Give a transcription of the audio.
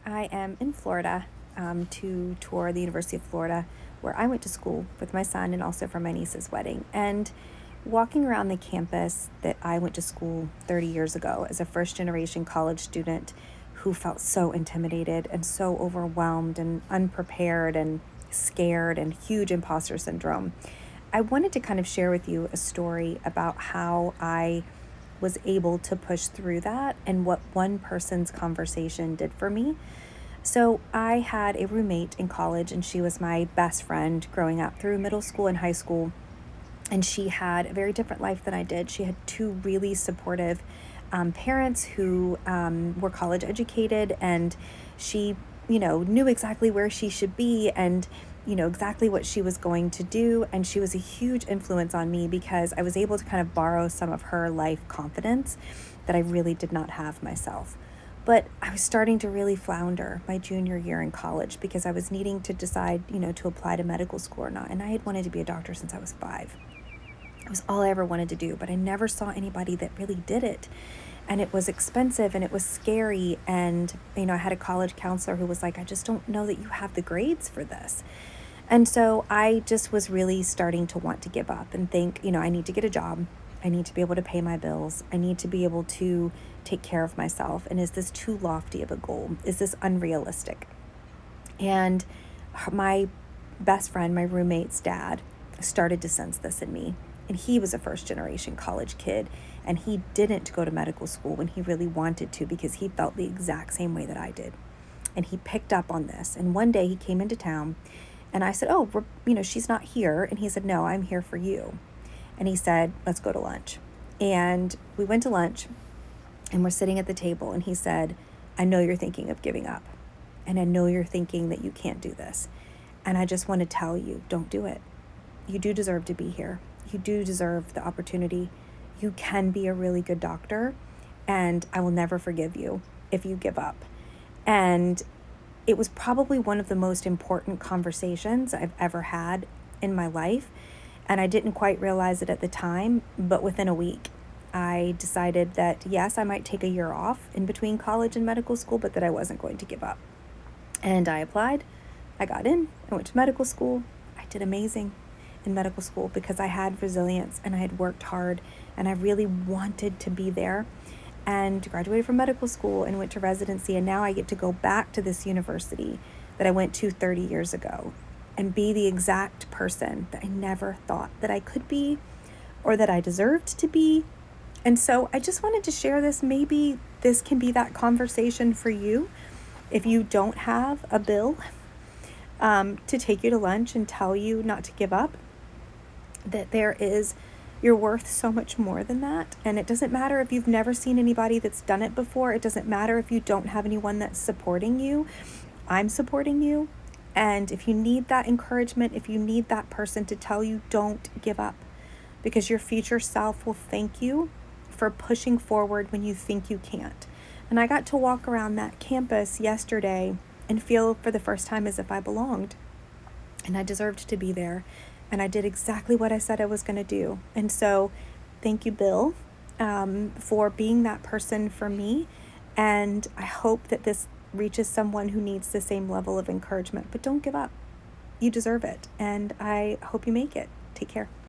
I am in Florida to tour the University of Florida, where I went to school with my son and also for my niece's wedding. And walking around the campus that I went to school 30 years ago as a first generation college student who felt so intimidated and so overwhelmed and unprepared and scared and huge imposter syndrome, I wanted to kind of share with you a story about how I was able to push through that and what one person's conversation did for me. So I had a roommate in college, and she was my best friend growing up through middle school and high school. And she had a very different life than I did. She had two really supportive parents who were college educated, and she, knew exactly where she should be and, exactly what she was going to do. And she was a huge influence on me because I was able to kind of borrow some of her life confidence that I really did not have myself. But I was starting to really flounder my junior year in college because I was needing to decide, to apply to medical school or not. And I had wanted to be a doctor since I was 5. It was all I ever wanted to do, but I never saw anybody that really did it. And it was expensive and it was scary. And, I had a college counselor who was like, I just don't know that you have the grades for this. And so I just was really starting to want to give up and think, I need to get a job. I need to be able to pay my bills. I need to be able to take care of myself. And is this too lofty of a goal? Is this unrealistic? And my best friend, my roommate's dad, started to sense this in me. And he was a first generation college kid. And he didn't go to medical school when he really wanted to because he felt the exact same way that I did. And he picked up on this. And one day he came into town and I said, oh, she's not here. And he said, no, I'm here for you. And he said, let's go to lunch. And we went to lunch and we're sitting at the table. And he said, I know you're thinking of giving up. And I know you're thinking that you can't do this. And I just want to tell you, don't do it. You do deserve to be here. You do deserve the opportunity. You can be a really good doctor. And I will never forgive you if you give up. And it was probably one of the most important conversations I've ever had in my life. And I didn't quite realize it at the time, but within a week, I decided that, yes, I might take a year off in between college and medical school, but that I wasn't going to give up. And I applied, I got in, I went to medical school. I did amazing in medical school because I had resilience and I had worked hard and I really wanted to be there, and graduated from medical school and went to residency. And now I get to go back to this university that I went to 30 years ago and be the exact person that I never thought that I could be or that I deserved to be. And so I just wanted to share this. Maybe this can be that conversation for you. If you don't have a bill to take you to lunch and tell you not to give up, that you're worth so much more than that. And it doesn't matter if you've never seen anybody that's done it before. It doesn't matter if you don't have anyone that's supporting you. I'm supporting you. And if you need that encouragement, if you need that person to tell you, don't give up, because your future self will thank you for pushing forward when you think you can't. And I got to walk around that campus yesterday and feel for the first time as if I belonged. And I deserved to be there. And I did exactly what I said I was going to do. And so thank you, Bill, for being that person for me. And I hope that this reaches someone who needs the same level of encouragement. But don't give up. You deserve it. And I hope you make it. Take care.